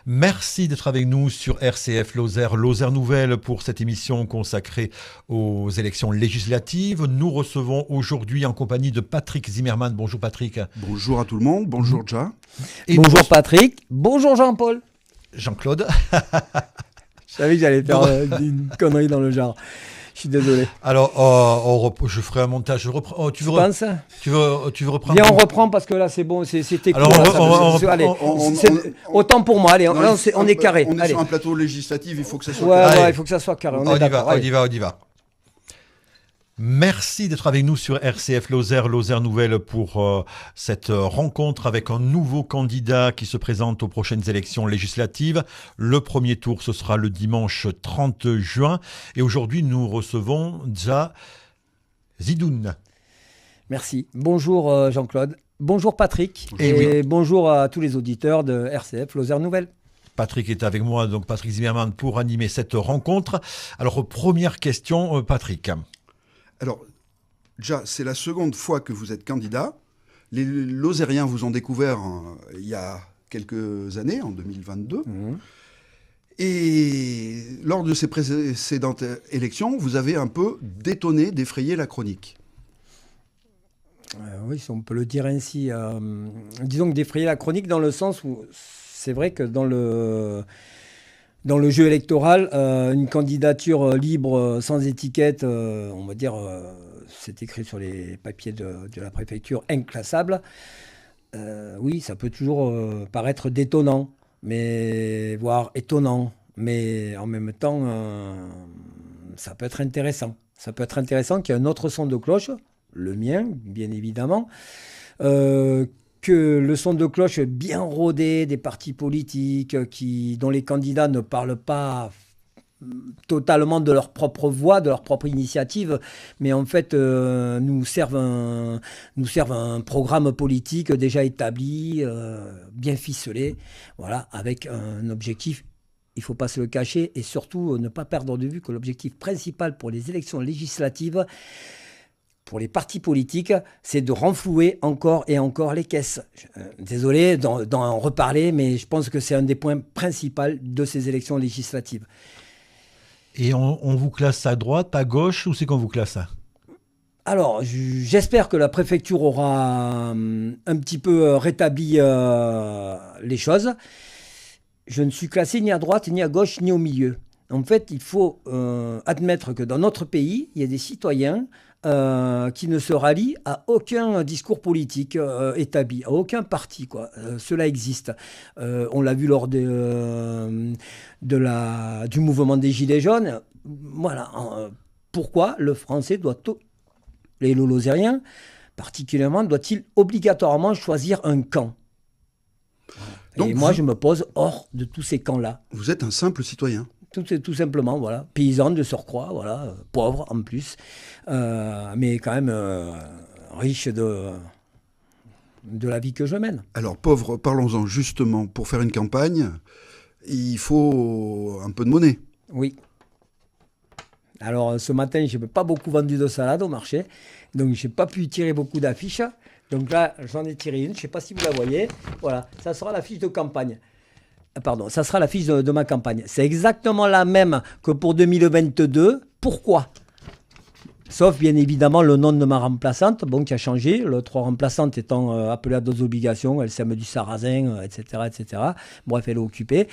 Merci d'être avec nous sur RCF Lozère, Lozère Nouvelle pour cette émission consacrée aux élections législatives. Nous recevons aujourd'hui en compagnie de Patrick Zimmermann. Bonjour Patrick. Bonjour à tout le monde, bonjour Ja. Et bonjour Patrick, bonjour Jean-Paul. Jean-Claude. Je savais que j'allais faire une connerie dans le genre. Je suis désolé. Alors, je ferai un montage. Tu veux reprendre? Viens, on reprend parce que là, c'est bon, c'était court. Allez, autant pour moi. Allez, on est carré. On est sur un plateau législatif, il faut que ça soit carré. carré. Il faut que ça soit carré. On y va. Merci d'être avec nous sur RCF Lozère, Lozère Nouvelle pour cette rencontre avec un nouveau candidat qui se présente aux prochaines élections législatives. Le premier tour, ce sera le dimanche 30 juin. Et aujourd'hui, nous recevons Ja Zidoun. Merci. Bonjour Jean-Claude. Bonjour Patrick. Bonjour à tous les auditeurs de RCF Lozère Nouvelle. Patrick est avec moi, donc Patrick Zimmermann, pour animer cette rencontre. Alors, première question, Patrick. Alors, Ja, c'est la seconde fois que vous êtes candidat. Les Lozériens vous ont découvert il y a quelques années, en 2022. Mmh. Et lors de ces précédentes élections, vous avez un peu détonné, défrayé la chronique. Oui, si on peut le dire ainsi. Disons que défrayer la chronique dans le sens où c'est vrai que dans le jeu électoral, une candidature libre, sans étiquette, on va dire, c'est écrit sur les papiers de la préfecture, inclassable. Oui, ça peut toujours paraître détonnant, voire étonnant. Mais en même temps, ça peut être intéressant. Ça peut être intéressant qu'il y ait un autre son de cloche, le mien, bien évidemment, que le son de cloche bien rodé des partis politiques dont les candidats ne parlent pas totalement de leur propre voix, de leur propre initiative, mais en fait nous servent un programme politique déjà établi, bien ficelé, voilà, avec un objectif. Il ne faut pas se le cacher et surtout ne pas perdre de vue que l'objectif principal pour les élections législatives, pour les partis politiques, c'est de renflouer encore et encore les caisses. Désolé d'en reparler, mais je pense que c'est un des points principaux de ces élections législatives. Et on vous classe à droite, à gauche, ou c'est qu'on vous classe à? Alors, j'espère que la préfecture aura un petit peu rétabli les choses. Je ne suis classé ni à droite, ni à gauche, ni au milieu. En fait, il faut admettre que dans notre pays, il y a des citoyens qui ne se rallient à aucun discours politique établi, à aucun parti, quoi. Cela existe. On l'a vu lors du mouvement des Gilets jaunes. Voilà. Pourquoi le Français les Lozériens particulièrement, doit-il obligatoirement choisir un camp? Donc et moi, je me pose hors de tous ces camps-là. Vous êtes un simple citoyen. Tout simplement, voilà. Paysan de surcroît, voilà. Pauvre en plus, mais quand même riche de la vie que je mène. Alors pauvre, parlons-en justement. Pour faire une campagne, il faut un peu de monnaie. Oui. Alors ce matin, je n'ai pas beaucoup vendu de salade au marché, donc je n'ai pas pu tirer beaucoup d'affiches. Donc là, j'en ai tiré une, je ne sais pas si vous la voyez. Voilà, ça sera la fiche de campagne. Pardon, ça sera la fiche de ma campagne. C'est exactement la même que pour 2022. Pourquoi ? Sauf bien évidemment le nom de ma remplaçante, qui a changé. L'autre remplaçante étant appelée à d'autres obligations, elle s'aime du sarrasin, etc. Bref, elle est occupée.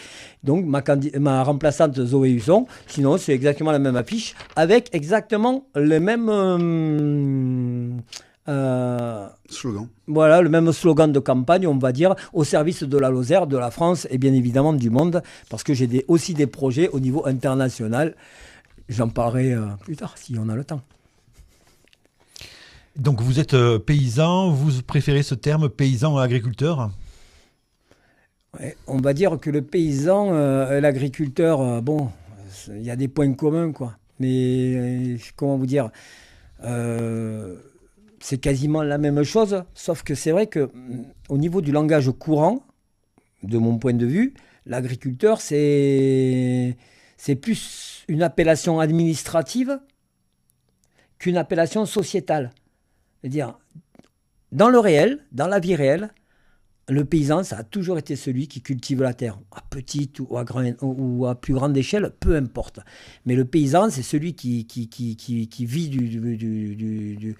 Donc ma remplaçante Zoé Husson, sinon c'est exactement la même affiche, avec exactement le même... slogan. Voilà, le même slogan de campagne, on va dire, au service de la Lozère, de la France et bien évidemment du monde, parce que j'ai aussi des projets au niveau international. J'en parlerai plus tard, si on a le temps. Donc vous êtes paysan, vous préférez ce terme paysan-agriculteur ? Ouais, on va dire que le paysan et l'agriculteur, il y a des points communs, quoi. Mais comment vous dire c'est quasiment la même chose, sauf que c'est vrai qu'au niveau du langage courant, de mon point de vue, l'agriculteur, c'est plus une appellation administrative qu'une appellation sociétale. C'est-à-dire, dans le réel, dans la vie réelle, Le paysan, ça a toujours été celui qui cultive la terre, à petite ou à plus grande échelle, peu importe. Mais le paysan, c'est celui qui vit du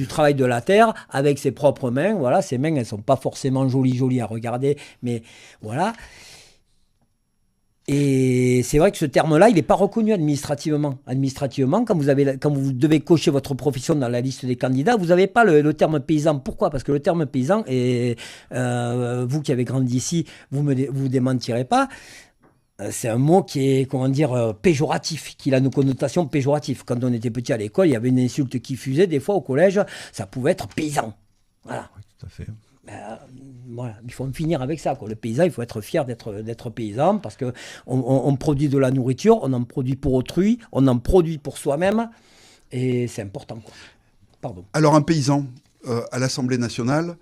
travail de la terre avec ses propres mains. Voilà, ses mains, elles ne sont pas forcément jolies à regarder, mais voilà. Et c'est vrai que ce terme-là, il n'est pas reconnu administrativement. Administrativement, quand vous devez cocher votre profession dans la liste des candidats, vous n'avez pas le terme paysan. Pourquoi ? Parce que le terme paysan, et vous qui avez grandi ici, vous démentirez pas, c'est un mot qui est, péjoratif, qui a une connotation péjorative. Quand on était petit à l'école, il y avait une insulte qui fusait. Des fois, au collège, ça pouvait être paysan. Voilà. Oui, tout à fait. Voilà, il faut en finir avec ça, quoi. Le paysan, il faut être fier d'être paysan parce qu'on produit de la nourriture, on en produit pour autrui, on en produit pour soi-même et c'est important, quoi. Pardon. Alors un paysan à l'Assemblée nationale,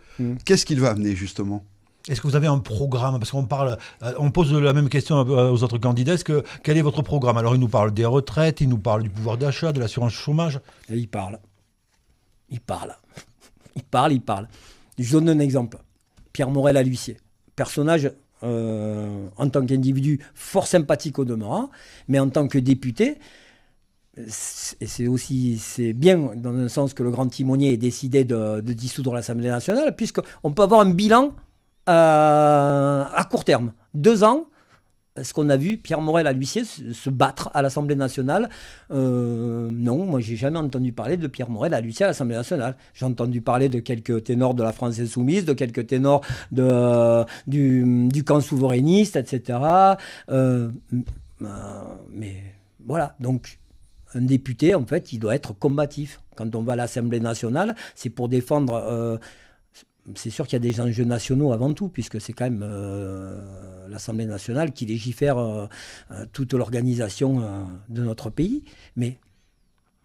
qu'est-ce qu'il va amener justement ? Est-ce que vous avez un programme ? Parce on pose la même question aux autres candidats. Quel est votre programme ? Alors, il nous parle des retraites, il nous parle du pouvoir d'achat, de l'assurance chômage. Et il parle. Je donne un exemple. Pierre Morel à l'huissier. Personnage, en tant qu'individu, fort sympathique au demeurant, mais en tant que député, c'est bien dans un sens que le grand timonier ait décidé de dissoudre l'Assemblée nationale, puisqu'on peut avoir un bilan à court terme. 2 ans, ce qu'on a vu Pierre Morel à l'huissier se battre à l'Assemblée nationale. Non, moi j'ai jamais entendu parler de Pierre Morel à l'huissier à l'Assemblée nationale. J'ai entendu parler de quelques ténors de la France insoumise, de quelques ténors du camp souverainiste, etc. Mais voilà, donc un député, en fait, il doit être combatif. Quand on va à l'Assemblée nationale, c'est pour défendre... c'est sûr qu'il y a des enjeux nationaux avant tout, puisque c'est quand même l'Assemblée nationale qui légifère toute l'organisation de notre pays. Mais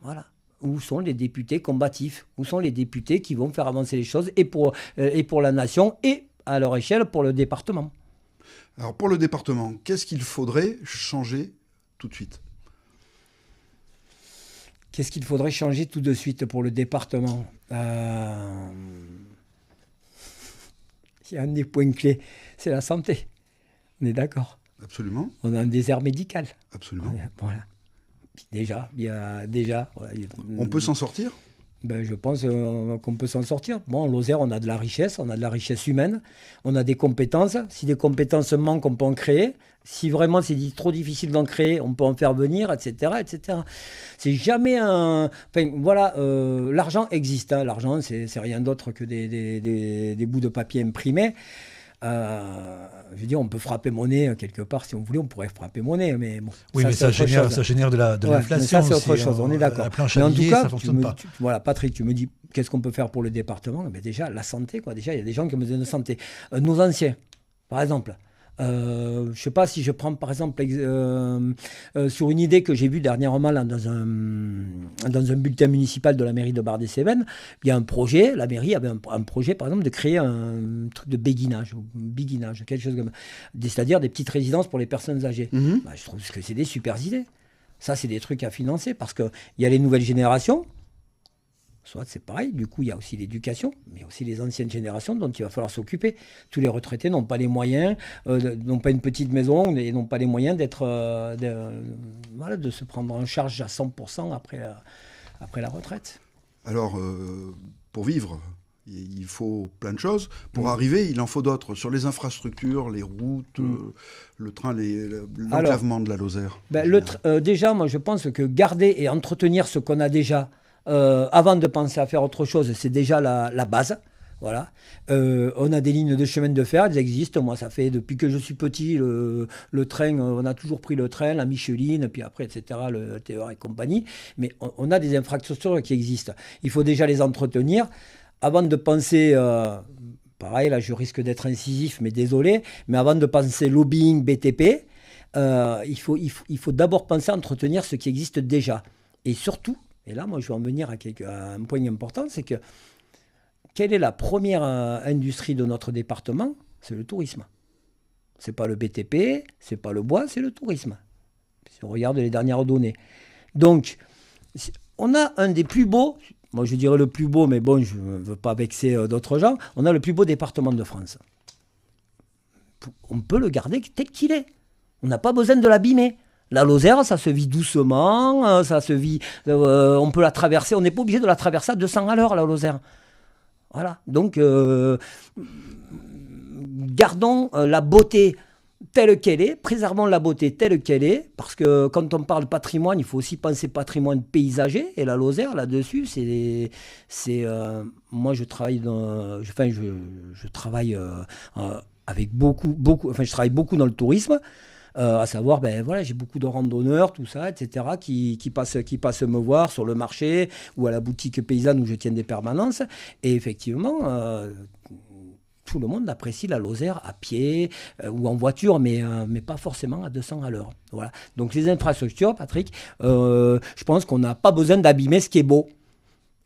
voilà, où sont les députés combatifs ? Où sont les députés qui vont faire avancer les choses et pour la nation et à leur échelle pour le département ? Alors pour le département, qu'est-ce qu'il faudrait changer tout de suite ? Qu'est-ce qu'il faudrait changer tout de suite pour le département ? Il y a un des points clés, c'est la santé. On est d'accord ? Absolument. On a un désert médical. Absolument. Voilà. Déjà. Voilà, on peut s'en sortir ? Je pense qu'on peut s'en sortir. Bon, en Lozère, on a de la richesse humaine, on a des compétences. Si des compétences manquent, on peut en créer. Si vraiment c'est trop difficile d'en créer, on peut en faire venir, etc., etc. C'est jamais un... Enfin, voilà, l'argent existe. Hein. L'argent, c'est rien d'autre que des bouts de papier imprimés. Je veux dire, on peut frapper monnaie quelque part, si on voulait, on pourrait frapper monnaie, mais bon. Oui, mais ça génère de l'inflation. Ça, c'est autre chose, on est d'accord. Mais en tout cas, ça fonctionne pas. Voilà, Patrick, tu me dis, qu'est-ce qu'on peut faire pour le département ? Déjà, la santé, quoi. Déjà, il y a des gens qui ont besoin de santé. Nos anciens, par exemple. Je ne sais pas si je prends par exemple sur une idée que j'ai vue dernièrement là, dans un bulletin municipal de la mairie de Bar-des-Cévennes, il y a un projet, la mairie avait un projet par exemple de créer un truc de béguinage, quelque chose comme c'est-à-dire des petites résidences pour les personnes âgées. Je trouve que c'est des super idées. Ça, c'est des trucs à financer parce qu'il y a les nouvelles générations. Soit c'est pareil, du coup il y a aussi l'éducation, mais aussi les anciennes générations dont il va falloir s'occuper. Tous les retraités n'ont pas les moyens, n'ont pas une petite maison et n'ont pas les moyens de se prendre en charge à 100% après la retraite. Alors, pour vivre, il faut plein de choses. Pour arriver, il en faut d'autres. Sur les infrastructures, les routes, le train, l'enclavement de la Lozère. Déjà, moi je pense que garder et entretenir ce qu'on a déjà, avant de penser à faire autre chose, c'est déjà la base. Voilà. On a des lignes de chemin de fer, elles existent. Moi, ça fait depuis que je suis petit, le train, on a toujours pris le train, la Micheline, puis après, etc., le TER et compagnie. Mais on a des infrastructures qui existent. Il faut déjà les entretenir avant de penser... pareil, là, je risque d'être incisif, mais désolé. Mais avant de penser lobbying, BTP, il faut d'abord penser à entretenir ce qui existe déjà. Et surtout, et là, moi, je vais en venir à un point important, c'est que quelle est la première industrie de notre département ? C'est le tourisme. Ce n'est pas le BTP, ce n'est pas le bois, c'est le tourisme. Si on regarde les dernières données. Donc, on a un des plus beaux, moi je dirais le plus beau, mais bon, je ne veux pas vexer d'autres gens, on a le plus beau département de France. On peut le garder tel qu'il est. On n'a pas besoin de l'abîmer. La Lozère, ça se vit doucement, ça se vit, on peut la traverser, on n'est pas obligé de la traverser à 200 à l'heure, la Lozère. Voilà, donc gardons la beauté telle qu'elle est, préservons la beauté telle qu'elle est, parce que quand on parle patrimoine, il faut aussi penser patrimoine paysager, et la Lozère, là-dessus, moi je travaille je travaille avec je travaille beaucoup dans le tourisme, à savoir, voilà, j'ai beaucoup de randonneurs, tout ça, etc., qui passent me voir sur le marché ou à la boutique paysanne où je tiens des permanences. Et effectivement, tout le monde apprécie la Lozère à pied ou en voiture, mais pas forcément à 200 à l'heure. Voilà. Donc les infrastructures, Patrick, je pense qu'on n'a pas besoin d'abîmer ce qui est beau.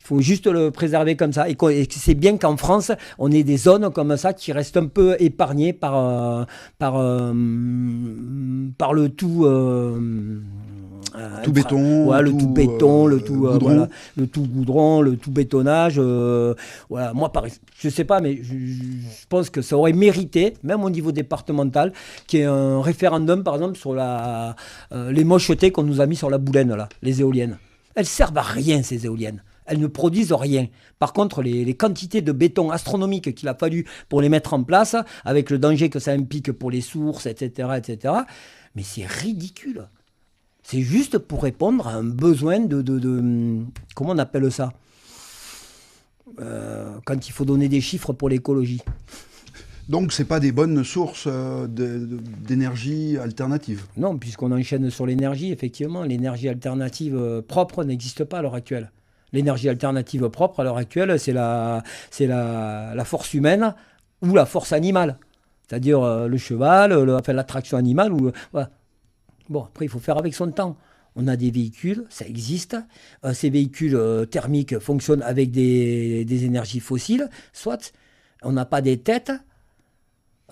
Il faut juste le préserver comme ça. Et c'est bien qu'en France, on ait des zones comme ça qui restent un peu épargnées par le tout... tout béton, ouais, le tout béton, le tout goudron. voilà, le tout goudron, le tout bétonnage. Voilà, moi, je sais pas, mais je pense que ça aurait mérité, même au niveau départemental, qu'il y ait un référendum, par exemple, sur les mochetés qu'on nous a mis sur la Boulaine, là, les éoliennes. Elles servent à rien, ces éoliennes. Elles ne produisent rien. Par contre, les quantités de béton astronomiques qu'il a fallu pour les mettre en place, avec le danger que ça implique pour les sources, etc., mais c'est ridicule. C'est juste pour répondre à un besoin de comment on appelle ça, quand il faut donner des chiffres pour l'écologie. Donc, ce n'est pas des bonnes sources d'énergie alternative. Non, puisqu'on enchaîne sur l'énergie, effectivement, l'énergie alternative propre n'existe pas à l'heure actuelle. L'énergie alternative propre à l'heure actuelle, c'est la force humaine ou la force animale. C'est-à-dire le cheval, l'attraction animale. Voilà. Bon, après, il faut faire avec son temps. On a des véhicules, ça existe. Ces véhicules thermiques fonctionnent avec des énergies fossiles. Soit on n'a pas des têtes,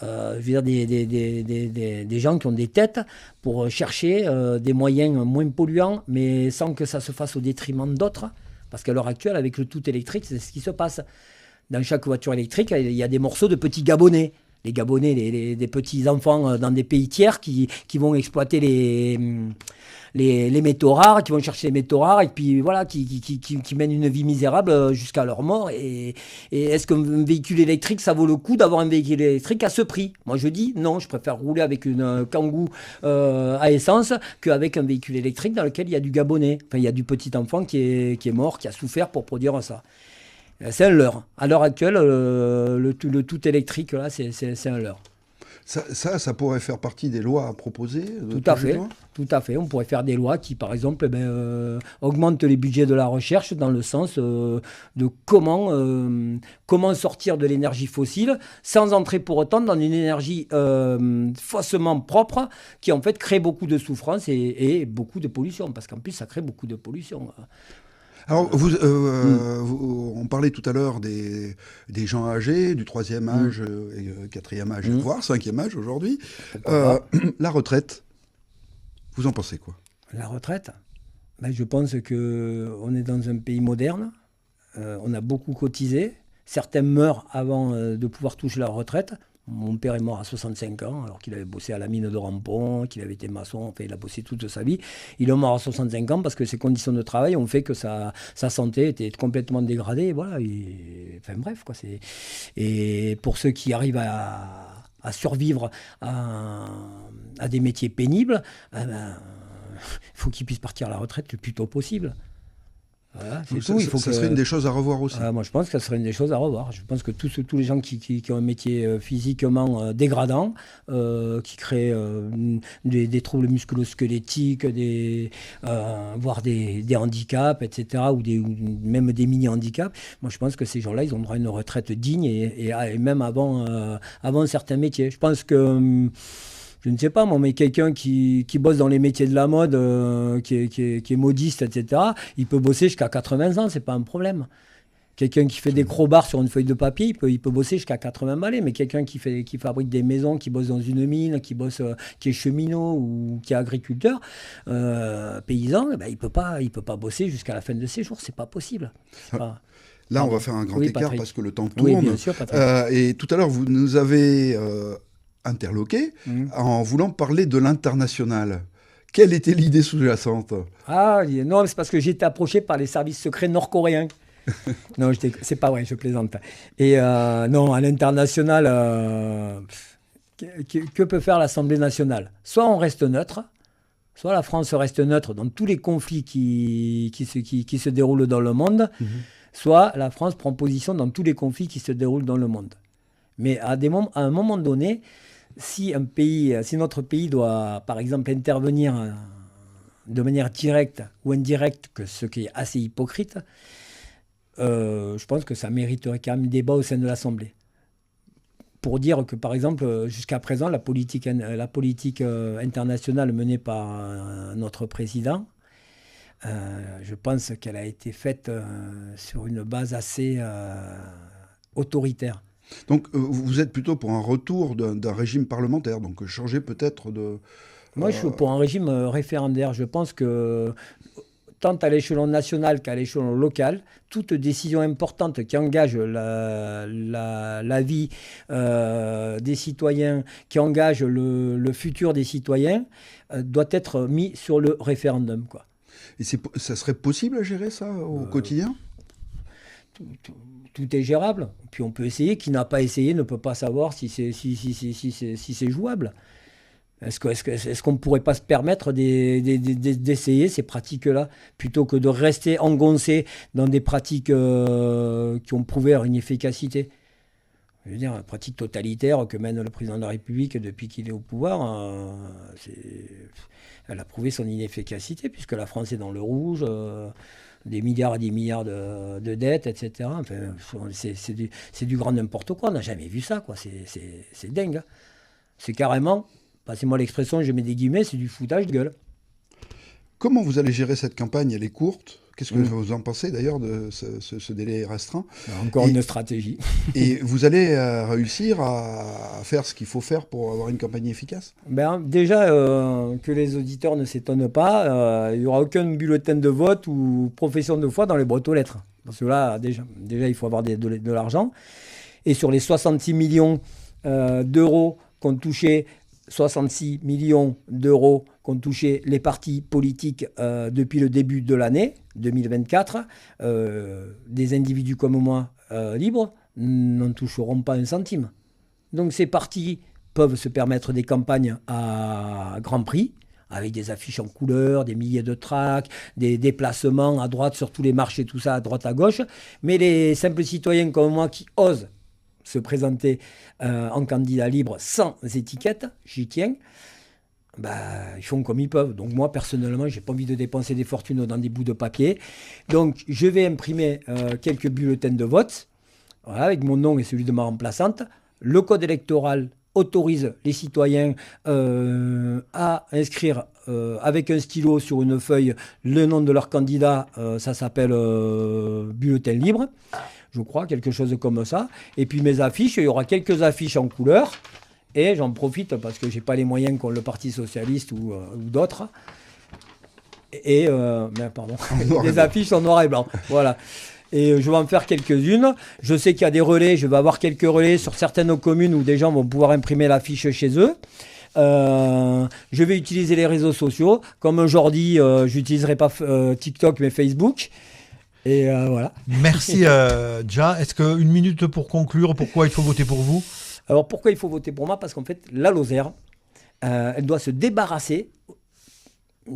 je veux dire des gens qui ont des têtes pour chercher des moyens moins polluants, mais sans que ça se fasse au détriment d'autres. Parce qu'à l'heure actuelle, avec le tout électrique, c'est ce qui se passe. Dans chaque voiture électrique, il y a des morceaux de petits Gabonais. Les Gabonais, des petits enfants dans des pays tiers qui vont exploiter les métaux rares, qui vont chercher les métaux rares et puis voilà, qui mènent une vie misérable jusqu'à leur mort. Et est-ce qu'un véhicule électrique, ça vaut le coup d'avoir un véhicule électrique à ce prix? Moi je dis non, je préfère rouler avec une Kangoo à essence qu'avec un véhicule électrique dans lequel il y a du Gabonais. Enfin, il y a du petit enfant qui est mort, qui a souffert pour produire ça. C'est un leurre. À l'heure actuelle, le tout électrique, là, c'est un leurre. Ça pourrait faire partie des lois à proposer. Tout à fait. On pourrait faire des lois qui, par exemple, augmentent les budgets de la recherche dans le sens de comment sortir de l'énergie fossile sans entrer pour autant dans une énergie faussement propre qui, en fait, crée beaucoup de souffrance et beaucoup de pollution. Parce qu'en plus, ça crée beaucoup de pollution. Alors, on parlait tout à l'heure des gens âgés, du 3e âge, 4e âge, voire 5e âge aujourd'hui. La retraite, vous en pensez quoi? La retraite, je pense qu'on est dans un pays moderne. On a beaucoup cotisé. Certains meurent avant de pouvoir toucher la retraite. Mon père est mort à 65 ans, alors qu'il avait bossé à la mine de Rampont, qu'il avait été maçon, enfin, il a bossé toute sa vie. Il est mort à 65 ans parce que ses conditions de travail ont fait que sa santé était complètement dégradée. Et voilà, enfin bref, quoi. Et pour ceux qui arrivent à survivre à des métiers pénibles, il faut qu'ils puissent partir à la retraite le plus tôt possible. Voilà, c'est tout. Ça serait une des choses à revoir aussi. Moi, je pense que ça serait une des choses à revoir. Je pense que tous les gens qui ont un métier physiquement dégradant, qui créent des troubles musculo-squelettiques, voire des handicaps, etc., ou même des mini-handicaps, moi, je pense que ces gens-là, ils ont droit à une retraite digne et même avant certains métiers. Je pense que... je ne sais pas, moi, mais quelqu'un qui bosse dans les métiers de la mode, qui est modiste, etc., il peut bosser jusqu'à 80 ans, c'est pas un problème. Quelqu'un qui fait des crobards sur une feuille de papier, il peut bosser jusqu'à 80 balais, mais quelqu'un qui fabrique des maisons, qui bosse dans une mine, qui est cheminot ou qui est agriculteur, paysan, il peut pas bosser jusqu'à la fin de ses jours, c'est pas possible. Là, on va faire un grand écart Patrick. parce que le temps tourne. Oui, bien sûr, Patrick. Et tout à l'heure, vous nous avez interloqué en voulant parler de l'international. Quelle était l'idée sous-jacente? Non, c'est parce que j'ai été approché par les services secrets nord-coréens. Non, c'est pas vrai, je plaisante. Et non, à l'international, que peut faire l'Assemblée nationale? Soit on reste neutre, soit la France reste neutre dans tous les conflits qui se déroulent dans le monde, soit la France prend position dans tous les conflits qui se déroulent dans le monde. Mais à un moment donné, si notre pays doit, par exemple, intervenir de manière directe ou indirecte, ce qui est assez hypocrite, je pense que ça mériterait quand même débat au sein de l'Assemblée. Pour dire que, par exemple, jusqu'à présent, la politique internationale menée par notre président, je pense qu'elle a été faite sur une base assez autoritaire. Donc, vous êtes plutôt pour un retour d'un régime parlementaire, donc changer peut-être de... Moi, je suis pour un régime référendaire. Je pense que, tant à l'échelon national qu'à l'échelon local, toute décision importante qui engage la vie des citoyens, qui engage le futur des citoyens, doit être mis sur le référendum, quoi. Et ça serait possible à gérer ça au quotidien? Tout est gérable. Puis on peut essayer. Qui n'a pas essayé ne peut pas savoir si c'est jouable. Est-ce qu'on ne pourrait pas se permettre d'essayer ces pratiques-là, plutôt que de rester engoncé dans des pratiques qui ont prouvé leur inefficacité? Je veux dire, la pratique totalitaire que mène le président de la République depuis qu'il est au pouvoir, elle a prouvé son inefficacité, puisque la France est dans le rouge, des milliards et des milliards de dettes, etc. Enfin, c'est du grand n'importe quoi. On n'a jamais vu ça, quoi. C'est dingue. Hein. C'est carrément, passez-moi l'expression, je mets des guillemets, c'est du foutage de gueule. Comment vous allez gérer cette campagne? Elle est courte. Qu'est-ce que vous en pensez d'ailleurs de ce délai restreint? Encore une stratégie. Et vous allez réussir à faire ce qu'il faut faire pour avoir une campagne efficace? Déjà, que les auditeurs ne s'étonnent pas, il n'y aura aucun bulletin de vote ou profession de foi dans les boîtes aux lettres. Parce que là, déjà il faut avoir de l'argent. Et sur les 66 millions d'euros qu'ont touché 66 millions d'euros qu'ont touché les partis politiques depuis le début de l'année 2024. Des individus comme moi, libres, n'en toucheront pas un centime. Donc ces partis peuvent se permettre des campagnes à grand prix, avec des affiches en couleur, des milliers de tracts, des déplacements à droite sur tous les marchés, tout ça à droite à gauche. Mais les simples citoyens comme moi qui osent se présenter en candidat libre sans étiquette, j'y tiens, ils font comme ils peuvent. Donc moi, personnellement, je n'ai pas envie de dépenser des fortunes dans des bouts de papier. Donc je vais imprimer quelques bulletins de vote, voilà, avec mon nom et celui de ma remplaçante. Le code électoral autorise les citoyens à inscrire avec un stylo sur une feuille le nom de leur candidat. Ça s'appelle bulletin libre. Je crois, quelque chose comme ça. Et puis mes affiches, il y aura quelques affiches en couleur. Et j'en profite parce que je n'ai pas les moyens qu'ont le Parti Socialiste ou d'autres. Des affiches en noir et blanc. Voilà. Et je vais en faire quelques-unes. Je sais qu'il y a des relais. Je vais avoir quelques relais sur certaines communes où des gens vont pouvoir imprimer l'affiche chez eux. Je vais utiliser les réseaux sociaux. Comme aujourd'hui, je n'utiliserai pas TikTok, mais Facebook. Et voilà. Merci, Ja. Est-ce qu'une minute pour conclure, pourquoi il faut voter pour vous? Alors, pourquoi il faut voter pour moi? Parce qu'en fait, la Lozère, elle doit se débarrasser.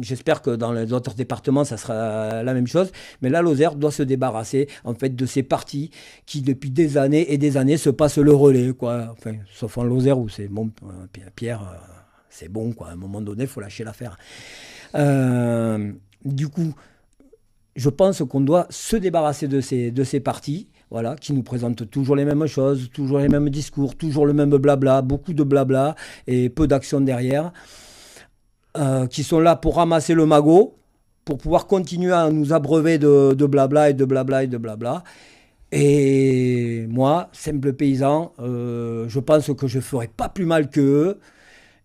J'espère que dans les autres départements, ça sera la même chose. Mais la Lozère doit se débarrasser, en fait, de ces partis qui, depuis des années et des années, se passent le relais, quoi. Enfin, sauf en Lozère où c'est bon, Pierre, c'est bon, quoi. À un moment donné, il faut lâcher l'affaire. Du coup, je pense qu'on doit se débarrasser de ces partis, voilà, qui nous présentent toujours les mêmes choses, toujours les mêmes discours, toujours le même blabla, beaucoup de blabla et peu d'action derrière, qui sont là pour ramasser le magot, pour pouvoir continuer à nous abreuver de blabla et de blabla et de blabla. Et moi, simple paysan, je pense que je ne ferai pas plus mal qu'eux.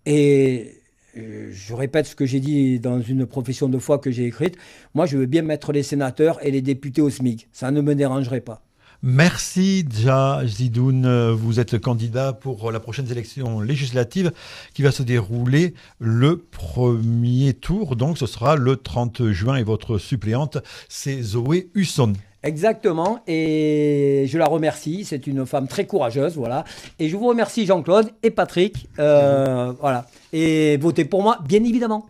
Et je répète ce que j'ai dit dans une profession de foi que j'ai écrite. Moi, je veux bien mettre les sénateurs et les députés au SMIC. Ça ne me dérangerait pas. Merci Dja Zidoun, vous êtes candidat pour la prochaine élection législative qui va se dérouler le premier tour, donc ce sera le 30 juin et votre suppléante c'est Zoé Husson. Exactement, et je la remercie, c'est une femme très courageuse, voilà. Et je vous remercie Jean-Claude et Patrick, voilà. Et votez pour moi, bien évidemment.